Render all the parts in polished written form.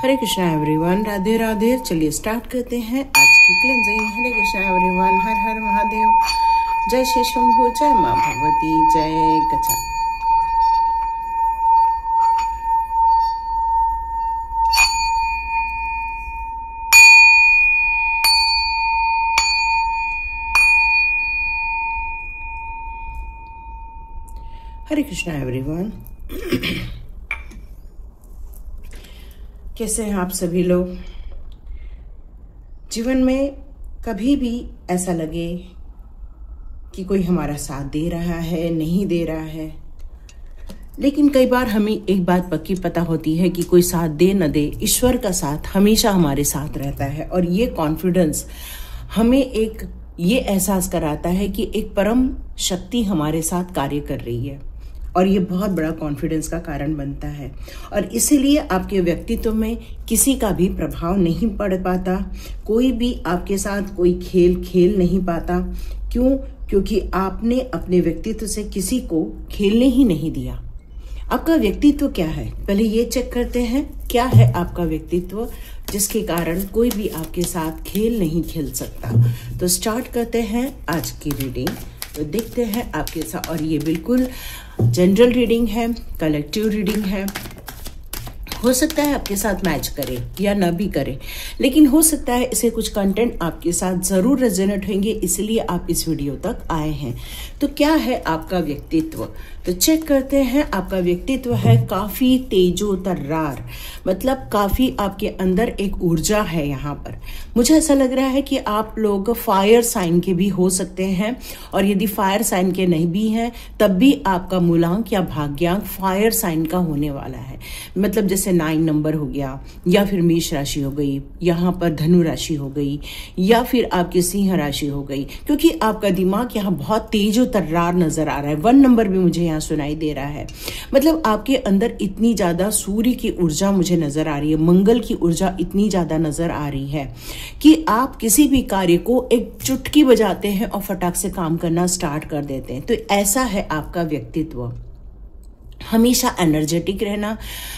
हरे Krishna everyone, Radhe Radhe. चलिए start करते हैं आज की क्लेंजिंग। हरे कृष्णा एवरीवन, हर हर महादेव। जय श्री शंभु, जय माँ भगवती, जय गचा। हरे कृष्णा एवरीवन, कैसे हैं आप सभी लोग। जीवन में कभी भी ऐसा लगे कि कोई हमारा साथ दे रहा है, नहीं दे रहा है, लेकिन कई बार हमें एक बात पक्की पता होती है कि कोई साथ दे न दे, ईश्वर का साथ हमेशा हमारे साथ रहता है। और ये कॉन्फिडेंस हमें एक ये एहसास कराता है कि एक परम शक्ति हमारे साथ कार्य कर रही है, और ये बहुत बड़ा कॉन्फिडेंस का कारण बनता है। और इसीलिए आपके व्यक्तित्व में किसी का भी प्रभाव नहीं पड़ पाता, कोई भी आपके साथ कोई खेल खेल नहीं पाता। क्यों? क्योंकि आपने अपने व्यक्तित्व से किसी को खेलने ही नहीं दिया। आपका व्यक्तित्व क्या है, पहले ये चेक करते हैं क्या है आपका व्यक्तित्व, जिसके कारण कोई भी आपके साथ खेल नहीं खेल सकता। तो स्टार्ट करते हैं आज की रीडिंग। तो देखते हैं आपके साथ, और ये बिल्कुल जनरल रीडिंग है, कलेक्टिव रीडिंग है। हो सकता है आपके साथ मैच करे या ना भी करे, लेकिन हो सकता है इसे कुछ कंटेंट आपके साथ जरूर रेजोनेट होंगे, इसलिए आप इस वीडियो तक आए हैं। तो क्या है आपका व्यक्तित्व, तो चेक करते हैं। आपका व्यक्तित्व है काफी तेजोतर्रार, मतलब काफी आपके अंदर एक ऊर्जा है। यहाँ पर मुझे ऐसा लग रहा है कि आप लोग फायर साइन के भी हो सकते हैं, और यदि फायर साइन के नहीं भी हैं तब भी आपका मूलांक या भाग्यांक फायर साइन का होने वाला है। मतलब जैसे 9 नंबर हो गया, या फिर मेष राशि हो गई, यहाँ पर धनु राशि हो गई, या फिर आपकी सिंह राशि हो गई, क्योंकि आपका दिमाग यहाँ बहुत तेजोतर्रार नजर आ रहा है। 1 नंबर भी मुझे सुनाई दे रहा है। मतलब आपके अंदर इतनी ज्यादा सूर्य की ऊर्जा मुझे नजर आ रही है, मंगल की ऊर्जा इतनी ज्यादा नजर आ रही है कि आप किसी भी कार्य को एक चुटकी बजाते हैं और फटाक से काम करना स्टार्ट कर देते हैं। तो ऐसा है आपका व्यक्तित्व। हमेशा एनर्जेटिक रहना,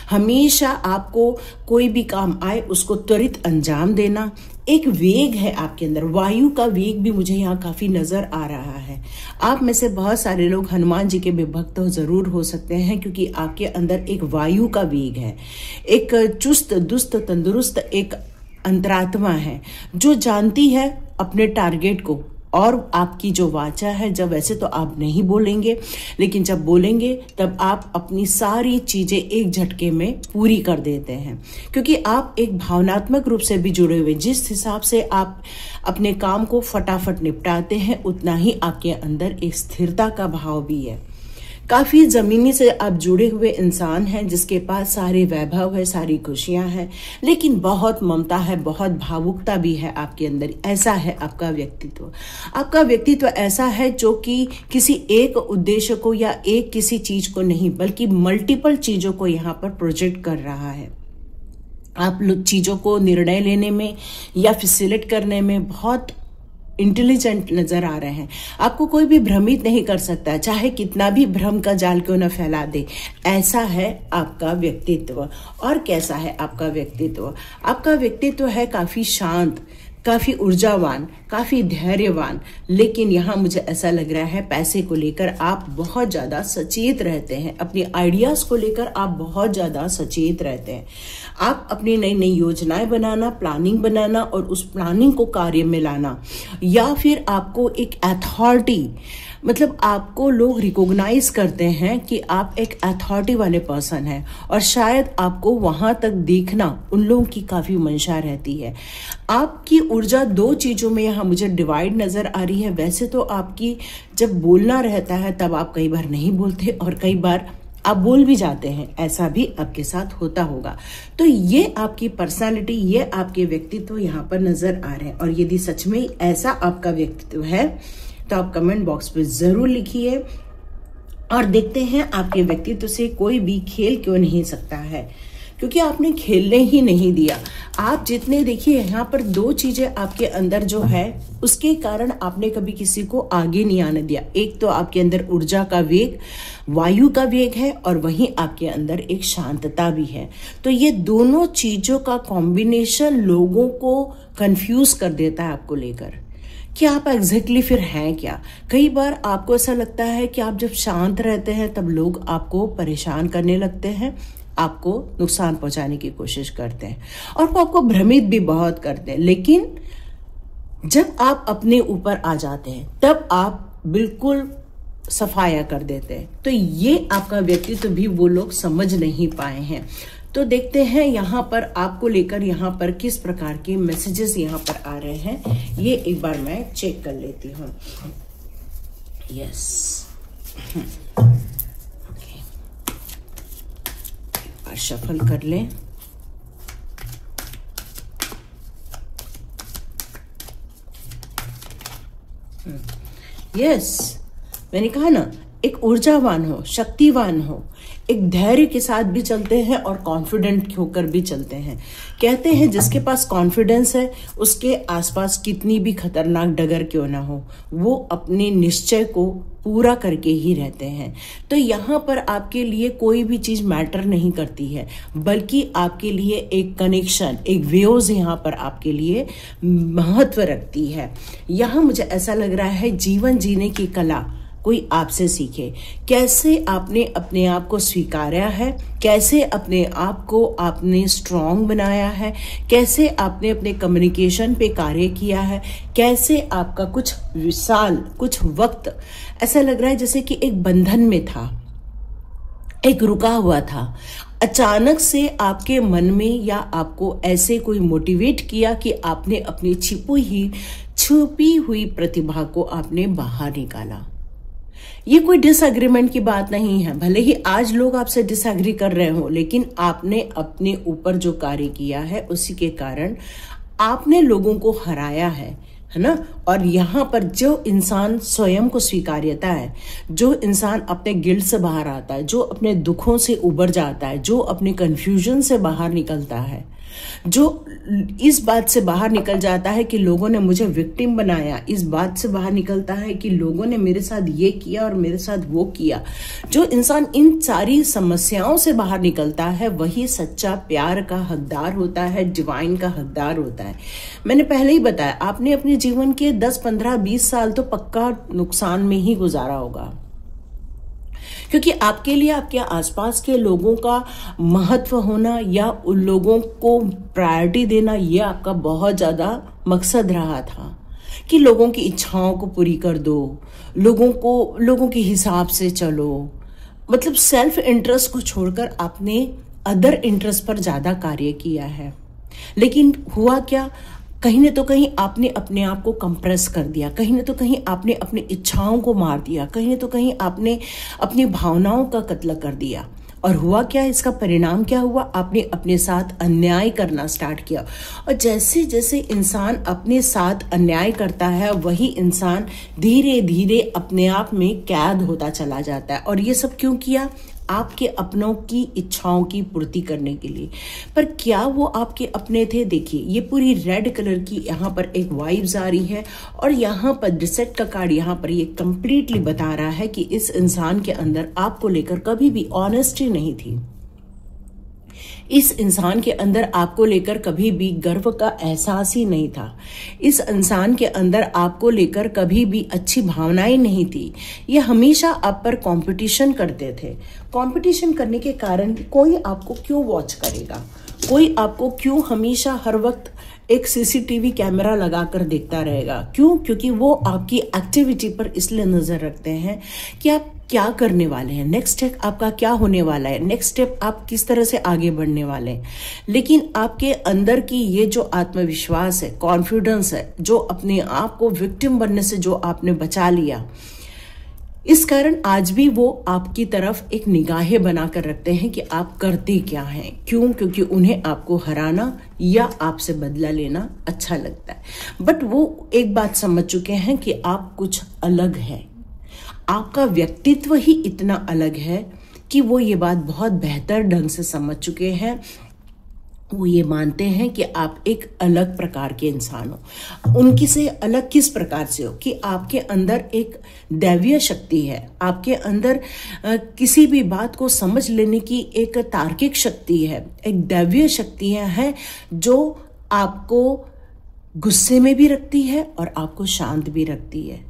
हमेशा आपको कोई भी काम आए उसको त्वरित अंजाम देना, एक वेग है आपके अंदर, वायु का वेग भी मुझे यहाँ काफी नजर आ रहा है। आप में से बहुत सारे लोग हनुमान जी के भी भक्त जरूर हो सकते हैं, क्योंकि आपके अंदर एक वायु का वेग है, एक चुस्त दुस्त तंदुरुस्त एक अंतरात्मा है जो जानती है अपने टारगेट को। और आपकी जो वाचा है, जब वैसे तो आप नहीं बोलेंगे, लेकिन जब बोलेंगे तब आप अपनी सारी चीजें एक झटके में पूरी कर देते हैं, क्योंकि आप एक भावनात्मक रूप से भी जुड़े हुए। जिस हिसाब से आप अपने काम को फटाफट निपटाते हैं, उतना ही आपके अंदर एक स्थिरता का भाव भी है। काफी जमीनी से आप जुड़े हुए इंसान हैं, जिसके पास सारे वैभव है, सारी खुशियां हैं, लेकिन बहुत ममता है, बहुत भावुकता भी है आपके अंदर। ऐसा है आपका व्यक्तित्व। आपका व्यक्तित्व ऐसा है जो कि किसी एक उद्देश्य को या एक किसी चीज को नहीं, बल्कि मल्टीपल चीजों को यहाँ पर प्रोजेक्ट कर रहा है। आप लोग चीजों को निर्णय लेने में या फिर सिलेक्ट करने में बहुत इंटेलिजेंट नजर आ रहे हैं। आपको कोई भी भ्रमित नहीं कर सकता, चाहे कितना भी भ्रम का जाल क्यों न फैला दे। ऐसा है आपका व्यक्तित्व। और कैसा है आपका व्यक्तित्व? आपका व्यक्तित्व है काफी शांत, काफी ऊर्जावान, काफी धैर्यवान, लेकिन यहाँ मुझे ऐसा लग रहा है पैसे को लेकर आप बहुत ज्यादा सचेत रहते हैं। अपनी आइडियाज को लेकर आप बहुत ज्यादा सचेत रहते हैं। आप अपनी नई नई योजनाएं बनाना, प्लानिंग बनाना और उस प्लानिंग को कार्य में लाना, या फिर आपको एक अथॉरिटी, मतलब आपको लोग रिकॉग्नाइज करते हैं कि आप एक अथॉरिटी वाले पर्सन हैं, और शायद आपको वहां तक देखना उन लोगों की काफी मंशा रहती है। आपकी ऊर्जा 2 चीजों में यहाँ मुझे डिवाइड नजर आ रही है। वैसे तो आपकी जब बोलना रहता है तब आप कई बार नहीं बोलते, और कई बार आप बोल भी जाते हैं, ऐसा भी आपके साथ होता होगा। तो ये आपकी पर्सनालिटी, ये आपके व्यक्तित्व यहाँ पर नजर आ रहे हैं। और यदि सच में ऐसा आपका व्यक्तित्व है तो आप कमेंट बॉक्स पे जरूर लिखिए, और देखते हैं आपके व्यक्तित्व से कोई भी खेल क्यों नहीं सकता है। क्योंकि आपने खेलने ही नहीं दिया। आप जितने देखिए यहाँ पर दो चीजें आपके अंदर जो है उसके कारण आपने कभी किसी को आगे नहीं आने दिया। एक तो आपके अंदर ऊर्जा का वेग, वायु का वेग है, और वहीं आपके अंदर एक शांतता भी है। तो ये दोनों चीजों का कॉम्बिनेशन लोगों को कंफ्यूज कर देता है आपको लेकर कि आप एग्जैक्टली फिर हैं क्या। कई बार आपको ऐसा लगता है कि आप जब शांत रहते हैं तब लोग आपको परेशान करने लगते हैं, आपको नुकसान पहुंचाने की कोशिश करते हैं और वो आपको भ्रमित भी बहुत करते हैं। लेकिन जब आप अपने ऊपर आ जाते हैं तब आप बिल्कुल सफाया कर देते हैं। तो ये आपका व्यक्तित्व भी वो लोग समझ नहीं पाए हैं। तो देखते हैं यहाँ पर आपको लेकर यहाँ पर किस प्रकार के मैसेजेस यहाँ पर आ रहे हैं, ये एक बार मैं चेक कर लेती हूँ। यस, ओके, एक बार शफल कर लें। यस, मैंने कहा ना, एक ऊर्जावान हो, शक्तिवान हो, एक धैर्य के साथ भी चलते हैं और कॉन्फिडेंट होकर भी चलते हैं। कहते हैं जिसके पास कॉन्फिडेंस है उसके आसपास कितनी भी खतरनाक डगर क्यों ना हो, वो अपने निश्चय को पूरा करके ही रहते हैं। तो यहाँ पर आपके लिए कोई भी चीज मैटर नहीं करती है, बल्कि आपके लिए एक कनेक्शन, एक वेव्स यहाँ पर आपके लिए महत्व रखती है। यहाँ मुझे ऐसा लग रहा है जीवन जीने की कला कोई आपसे सीखे। कैसे आपने अपने आप को स्वीकारा है, कैसे अपने आप को आपने स्ट्रांग बनाया है, कैसे आपने अपने कम्युनिकेशन पे कार्य किया है, कैसे आपका कुछ साल, कुछ वक्त ऐसा लग रहा है जैसे कि एक बंधन में था, एक रुका हुआ था। अचानक से आपके मन में या आपको ऐसे कोई मोटिवेट किया कि आपने अपनी छुपी हुई प्रतिभा को आपने बाहर निकाला। ये कोई डिसएग्रीमेंट की बात नहीं है, भले ही आज लोग आपसे डिसएग्री कर रहे हो, लेकिन आपने अपने ऊपर जो कार्य किया है उसी के कारण आपने लोगों को हराया है ना। और यहाँ पर जो इंसान स्वयं को स्वीकार्यता है, जो इंसान अपने गिल्ट से बाहर आता है, जो अपने दुखों से उबर जाता है, जो अपने कंफ्यूजन से बाहर निकलता है, जो इस बात से बाहर निकल जाता है कि लोगों ने मुझे विक्टिम बनाया, इस बात से बाहर निकलता है कि लोगों ने मेरे साथ ये किया और मेरे साथ वो किया, जो इंसान इन सारी समस्याओं से बाहर निकलता है वही सच्चा प्यार का हकदार होता है, डिवाइन का हकदार होता है। मैंने पहले ही बताया, आपने अपने जीवन के 10, 15, 20 साल तो पक्का नुकसान में ही गुजारा होगा, क्योंकि आपके लिए आपके आसपास के लोगों का महत्व होना या उन लोगों को प्रायोरिटी देना, ये आपका बहुत ज्यादा मकसद रहा था कि लोगों की इच्छाओं को पूरी कर दो, लोगों के हिसाब से चलो। मतलब सेल्फ इंटरेस्ट को छोड़कर आपने अदर इंटरेस्ट पर ज्यादा कार्य किया है। लेकिन हुआ क्या, कहीं न तो कहीं आपने अपने आप को कंप्रेस कर दिया, कहीं न तो कहीं आपने अपनी इच्छाओं को मार दिया, कहीं न तो कहीं आपने अपनी भावनाओं का कत्ल कर दिया। और हुआ क्या, इसका परिणाम क्या हुआ, आपने अपने साथ अन्याय करना स्टार्ट किया। और जैसे जैसे इंसान अपने साथ अन्याय करता है वही इंसान धीरे धीरे अपने आप में कैद होता चला जाता है। और ये सब क्यों किया, आपके अपनों की इच्छाओं की पूर्ति करने के लिए। पर क्या वो आपके अपने थे? देखिए, ये पूरी रेड कलर की यहाँ पर एक वाइब्स आ रही है और यहाँ पर डिसेट का कार्ड यहाँ पर ये कंप्लीटली बता रहा है कि इस इंसान के अंदर आपको लेकर कभी भी ऑनेस्टी नहीं थी। इस इंसान के अंदर आपको लेकर कभी भी गर्व का एहसास ही नहीं था। इस इंसान के अंदर आपको लेकर कभी भी अच्छी भावनाएं नहीं थी। ये हमेशा आप पर कंपटीशन करते थे। कंपटीशन करने के कारण कोई आपको क्यों वॉच करेगा, कोई आपको क्यों हमेशा हर वक्त एक सीसीटीवी कैमरा लगाकर देखता रहेगा। क्यों? क्योंकि वो आपकी एक्टिविटी पर इसलिए नजर रखते हैं कि आप क्या करने वाले हैं, नेक्स्ट स्टेप आपका क्या होने वाला है, नेक्स्ट स्टेप आप किस तरह से आगे बढ़ने वाले हैं। लेकिन आपके अंदर की ये जो आत्मविश्वास है, कॉन्फिडेंस है, जो अपने आप को विक्टिम बनने से जो आपने बचा लिया, इस कारण आज भी वो आपकी तरफ एक निगाहें बनाकर रखते हैं कि आप करते क्या हैं। क्यों? क्योंकि उन्हें आपको हराना या आपसे बदला लेना अच्छा लगता है। बट वो एक बात समझ चुके हैं कि आप कुछ अलग है, आपका व्यक्तित्व ही इतना अलग है कि वो ये बात बहुत बेहतर ढंग से समझ चुके हैं वो ये मानते हैं कि आप एक अलग प्रकार के इंसान हो। उनकी से अलग किस प्रकार से हो कि आपके अंदर एक दैवीय शक्ति है, आपके अंदर किसी भी बात को समझ लेने की एक तार्किक शक्ति है, एक दैवीय शक्तियां हैं जो आपको गुस्से में भी रखती है और आपको शांत भी रखती है।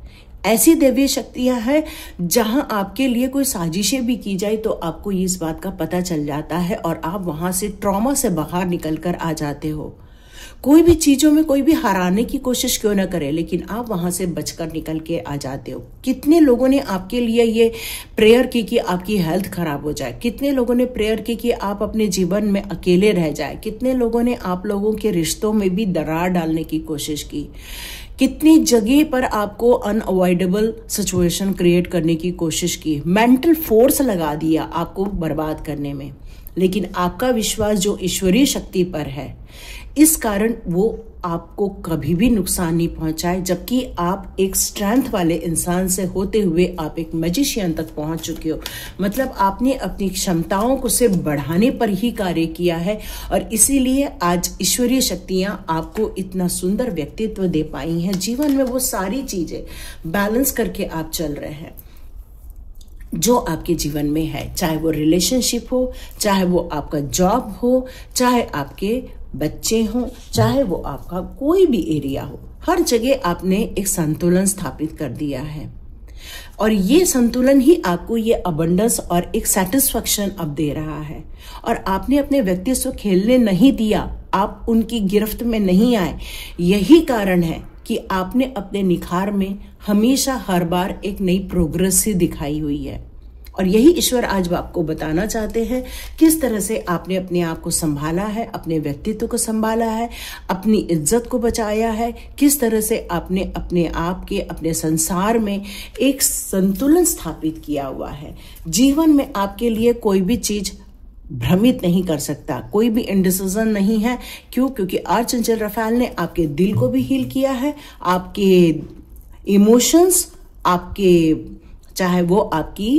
ऐसी दैवीय शक्तियां हैं जहां आपके लिए कोई साजिशें भी की जाए तो आपको इस बात का पता चल जाता है और आप वहां से ट्रॉमा से बाहर निकल कर आ जाते हो। कोई भी चीजों में कोई भी हराने की कोशिश क्यों ना करे, लेकिन आप वहां से बचकर निकल के आ जाते हो। कितने लोगों ने आपके लिए ये प्रेयर की कि आपकी हेल्थ खराब हो जाए, कितने लोगों ने प्रेयर की कि आप अपने जीवन में अकेले रह जाए, कितने लोगों ने आप लोगों के रिश्तों में भी दरार डालने की कोशिश की, कितनी जगह पर आपको अनअवॉइडेबल सिचुएशन क्रिएट करने की कोशिश की, मेंटल फोर्स लगा दिया आपको बर्बाद करने में। लेकिन आपका विश्वास जो ईश्वरीय शक्ति पर है, इस कारण वो आपको कभी भी नुकसान नहीं पहुंचाए, जबकि आप एक स्ट्रेंथ वाले इंसान से होते हुए आप एक मैजिशियन तक पहुंच चुके हो। मतलब आपने अपनी क्षमताओं को से बढ़ाने पर ही कार्य किया है और इसीलिए आज ईश्वरीय शक्तियां आपको इतना सुंदर व्यक्तित्व दे पाई हैं। जीवन में वो सारी चीजें बैलेंस करके आप चल रहे हैं जो आपके जीवन में है, चाहे वो रिलेशनशिप हो, चाहे वो आपका जॉब हो, चाहे आपके बच्चे हों, चाहे वो आपका कोई भी एरिया हो, हर जगह आपने एक संतुलन स्थापित कर दिया है। और ये संतुलन ही आपको ये अबंडेंस और एक सेटिस्फैक्शन अब दे रहा है। और आपने अपने व्यक्तित्व खेलने नहीं दिया, आप उनकी गिरफ्त में नहीं आए। यही कारण है कि आपने अपने निखार में हमेशा हर बार एक नई प्रोग्रेस सी दिखाई हुई है। और यही ईश्वर आज आपको बताना चाहते हैं किस तरह से आपने अपने आप को संभाला है, अपने व्यक्तित्व को संभाला है, अपनी इज्जत को बचाया है, किस तरह से आपने अपने आप के अपने संसार में एक संतुलन स्थापित किया हुआ है। जीवन में आपके लिए कोई भी चीज भ्रमित नहीं कर सकता, कोई भी इंडिसीजन नहीं है। क्यों? क्योंकि आर्चएंजल रफाएल ने आपके दिल को भी हील किया है, आपके इमोशंस, आपके चाहे वो आपकी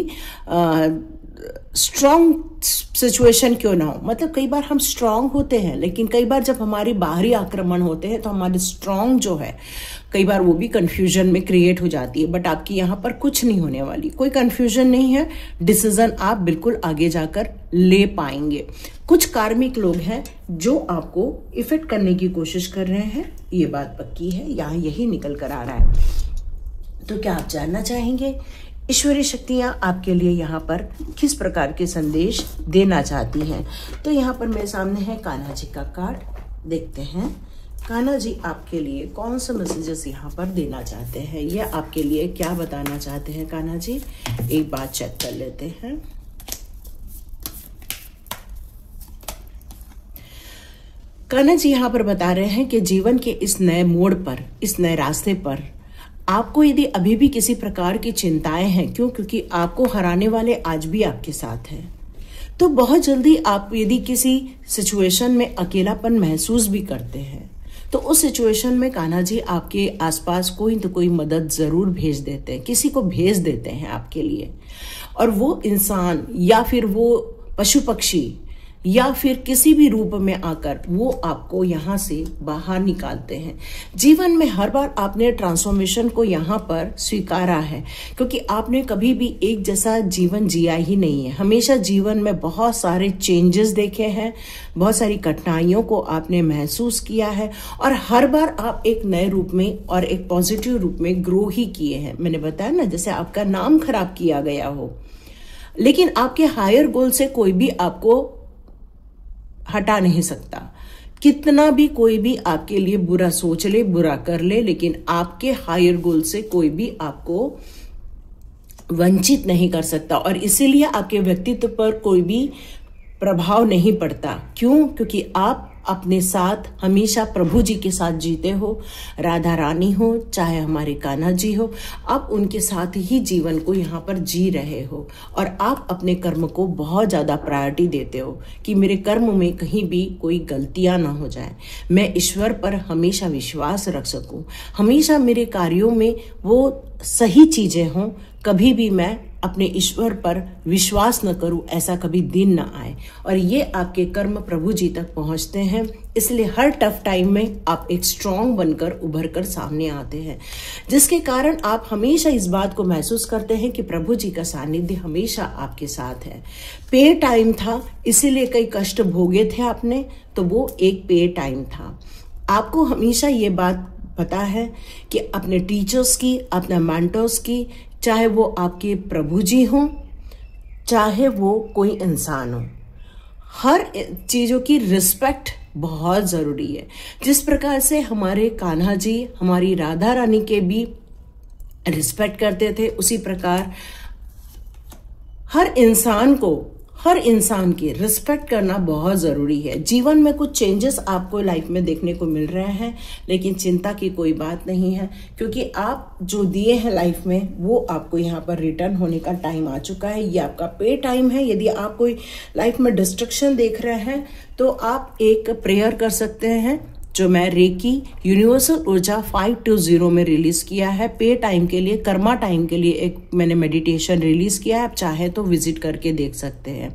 स्ट्रॉन्ग सिचुएशन क्यों ना हो। मतलब कई बार हम स्ट्रांग होते हैं, लेकिन कई बार जब हमारी बाहरी आक्रमण होते हैं तो हमारे स्ट्रांग जो है कई बार वो भी कंफ्यूजन में क्रिएट हो जाती है। बट आपकी यहाँ पर कुछ नहीं होने वाली, कोई कंफ्यूजन नहीं है। डिसीजन आप बिल्कुल आगे जाकर ले पाएंगे। कुछ कार्मिक लोग हैं जो आपको इफेक्ट करने की कोशिश कर रहे हैं, ये बात पक्की है, यहाँ यही निकल कर आ रहा है। तो क्या आप जानना चाहेंगे ईश्वरीय शक्तियां आपके लिए यहाँ पर किस प्रकार के संदेश देना चाहती हैं? तो यहाँ पर मेरे सामने है कान्हा जी का कार्ड, देखते हैं कान्हा जी आपके लिए कौन सा मैसेजेस यहाँ पर देना चाहते हैं, या आपके लिए क्या बताना चाहते हैं। कान्हा जी एक बात चेक कर लेते हैं। कान्हा जी यहाँ पर बता रहे हैं कि जीवन के इस नए मोड़ पर, इस नए रास्ते पर आपको यदि अभी भी किसी प्रकार की चिंताएं हैं, क्यों? क्योंकि आपको हराने वाले आज भी आपके साथ हैं। तो बहुत जल्दी आप यदि किसी सिचुएशन में अकेलापन महसूस भी करते हैं तो उस सिचुएशन में कान्हा जी आपके आसपास कोई तो कोई मदद जरूर भेज देते हैं, किसी को भेज देते हैं आपके लिए। और वो इंसान या फिर वो पशु पक्षी या फिर किसी भी रूप में आकर वो आपको यहाँ से बाहर निकालते हैं। जीवन में हर बार आपने ट्रांसफॉर्मेशन को यहाँ पर स्वीकारा है, क्योंकि आपने कभी भी एक जैसा जीवन जिया ही नहीं है। हमेशा जीवन में बहुत सारे चेंजेस देखे हैं, बहुत सारी कठिनाइयों को आपने महसूस किया है और हर बार आप एक नए रूप में और एक पॉजिटिव रूप में ग्रो ही किए हैं। मैंने बताया ना, जैसे आपका नाम खराब किया गया हो, लेकिन आपके हायर गोल से कोई भी आपको हटा नहीं सकता। कितना भी कोई भी आपके लिए बुरा सोच ले, बुरा कर ले, लेकिन आपके हायर गोल से कोई भी आपको वंचित नहीं कर सकता। और इसीलिए आपके व्यक्तित्व पर कोई भी प्रभाव नहीं पड़ता। क्यों? क्योंकि आप अपने साथ हमेशा प्रभु जी के साथ जीते हो। राधा रानी हो, चाहे हमारे कान्हा जी हो, आप उनके साथ ही जीवन को यहाँ पर जी रहे हो। और आप अपने कर्म को बहुत ज्यादा प्रायोरिटी देते हो कि मेरे कर्म में कहीं भी कोई गलतियां ना हो जाए, मैं ईश्वर पर हमेशा विश्वास रख सकूं, हमेशा मेरे कार्यों में वो सही चीजें हों, कभी भी मैं अपने ईश्वर पर विश्वास न करूं, ऐसा कभी दिन ना आए। और ये आपके कर्म प्रभु जी तक पहुंचते हैं, इसलिए हर टफ टाइम में आप एक स्ट्रांग बनकर उभर कर सामने आते हैं, जिसके कारण आप हमेशा इस बात को महसूस करते हैं कि प्रभु जी का सानिध्य हमेशा आपके साथ है। पे टाइम था, इसीलिए कई कष्ट भोगे थे आपने, तो वो एक पे टाइम था। आपको हमेशा ये बात पता है कि अपने टीचर्स की, अपने मेंटर्स की, चाहे वो आपके प्रभु जी हों, चाहे वो कोई इंसान हो, हर चीजों की रिस्पेक्ट बहुत जरूरी है। जिस प्रकार से हमारे कान्हा जी हमारी राधा रानी के भी रिस्पेक्ट करते थे, उसी प्रकार हर इंसान की रिस्पेक्ट करना बहुत जरूरी है। जीवन में कुछ चेंजेस आपको लाइफ में देखने को मिल रहे हैं, लेकिन चिंता की कोई बात नहीं है, क्योंकि आप जो दिए हैं लाइफ में वो आपको यहाँ पर रिटर्न होने का टाइम आ चुका है। ये आपका पे टाइम है। यदि आप कोई लाइफ में डिस्ट्रक्शन देख रहे हैं तो आप एक प्रेयर कर सकते हैं, जो मैं रेकी यूनिवर्सल ऊर्जा 520 में रिलीज किया है। पे टाइम के लिए, कर्मा टाइम के लिए एक मैंने मेडिटेशन रिलीज किया है, आप चाहे तो विजिट करके देख सकते हैं।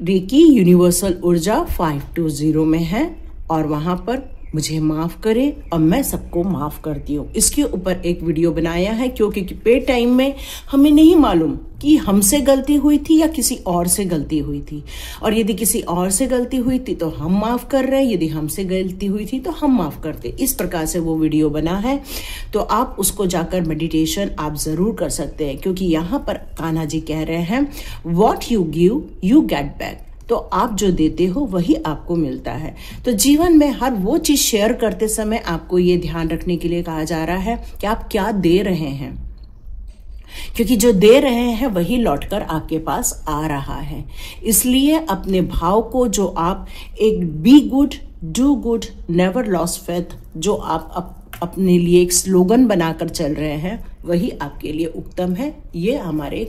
रेकी यूनिवर्सल ऊर्जा 520 में है, और वहां पर मुझे माफ करें और मैं सबको माफ करती हूँ। इसके ऊपर एक वीडियो बनाया है, क्योंकि पे टाइम में हमें नहीं मालूम कि हमसे गलती हुई थी या किसी और से गलती हुई थी, और यदि किसी और से गलती हुई थी तो हम माफ कर रहे हैं, यदि हमसे गलती हुई थी तो हम माफ करते। इस प्रकार से वो वीडियो बना है, तो आप उसको जाकर मेडिटेशन आप जरूर कर सकते हैं, क्योंकि यहाँ पर कान्हा जी कह रहे हैं what you give you get back. तो आप जो देते हो वही आपको मिलता है। तो जीवन में हर वो चीज शेयर करते समय आपको ये ध्यान रखने के लिए कहा जा रहा है कि आप क्या दे रहे हैं, क्योंकि जो दे रहे हैं वही लौटकर आपके पास आ रहा है। इसलिए अपने भाव को, जो आप एक be good do good never loss faith, जो आप अपने लिए एक स्लोगन बनाकर चल रहे हैं, वही आपके लिए उत्तम है। ये हमारे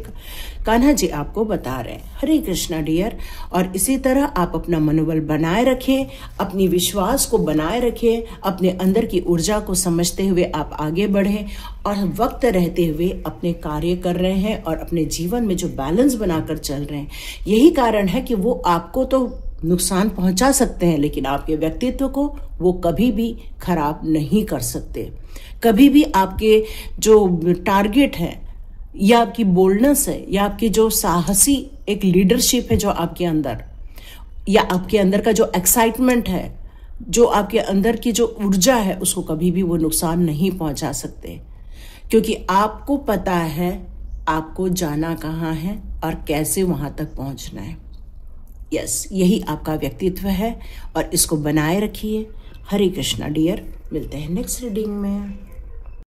कान्हा जी आपको बता रहे हैं। हरे कृष्णा डियर। और इसी तरह आप अपना मनोबल बनाए रखें, अपनी विश्वास को बनाए रखें, अपने अंदर की ऊर्जा को समझते हुए आप आगे बढ़ें, और वक्त रहते हुए अपने कार्य कर रहे हैं और अपने जीवन में जो बैलेंस बनाकर चल रहे हैं। यही कारण है कि वो आपको तो नुकसान पहुंचा सकते हैं, लेकिन आपके व्यक्तित्व को वो कभी भी खराब नहीं कर सकते। कभी भी आपके जो टारगेट है, या आपकी बोल्डनेस है, या आपकी जो साहसी एक लीडरशिप है जो आपके अंदर, या आपके अंदर का जो एक्साइटमेंट है, जो आपके अंदर की जो ऊर्जा है, उसको कभी भी वो नुकसान नहीं पहुंचा सकते, क्योंकि आपको पता है आपको जाना कहाँ है और कैसे वहां तक पहुंचना है। यस, यही आपका व्यक्तित्व है, और इसको बनाए रखिए। हरे कृष्णा डियर। मिलते हैं नेक्स्ट रीडिंग में।